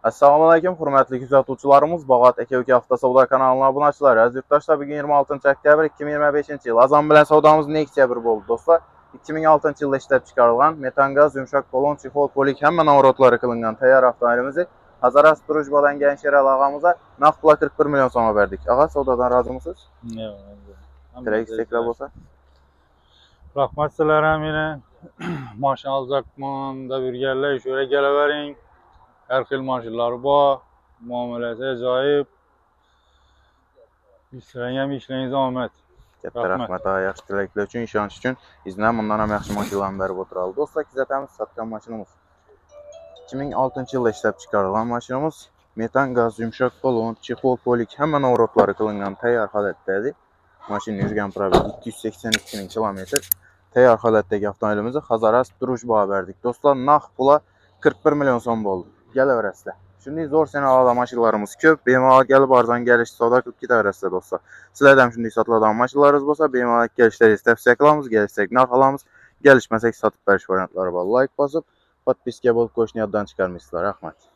Assalamualaikum, hörmətli kuzatuvchilarimiz. Bağat Eke Avtosavdo kanalına abunə oldular. Əziz yurtdaşlar, bugün 26 oktyabr 2025 yıl. Azam bilan savdamız neçə bir oldu dostlar. 2006 yılda işləb çıxarılan metan qaz, yumşaq kolon, çixol, polik həmin avratları qılınğan təyar avtomobilimizi Hazaras Drujbadan Genç Yerel ağamıza nağd pula 41 milyon soma verdik. Ağa, savdadan razı mısınız? Yo'q. Direkt istekler olsa. Rahmat sizlarga meni mashina alacakman da birgalar şöyle gelavering. Her xil mashinalar bor. Muomalasi ajoyib. İşləringiz omad. Katta rahmat ağa, yaxşı diləklər üçün, işanç üçün. İznən bundan hem yaxşı maşınlarını verib oturalım. Dostlar, kizətəmiz satqan maşınımız 2006 yılda işləb çıxarılan maşınımız metan qaz, yumşaq kolon, çixol, polik həmin avratları qılınğan təyar halətdədir. Maşının yürüyən probeli 282 bin kilometr. Təyar halətdəki avtomobilimizi Hazaras Drujbaya verdik. Dostlar, nağd pula 41 milyon som oldu. Gəl övrəslə. Şimdi zor senalarda maşınlarımız köp. BMW gəlib arzan gəliş soda 42 övrəslə dostlar. Sizlərdən şimdi satılan maşınlarımız olsa BMW gəlişləri istəfsək alamız, gəlişsək nağd alamız. Gəlişməsək satıb bəriş variantları var. Like basıb, подписка болып qoşunu yaddan çıxarmışsınlar. Rəhmət.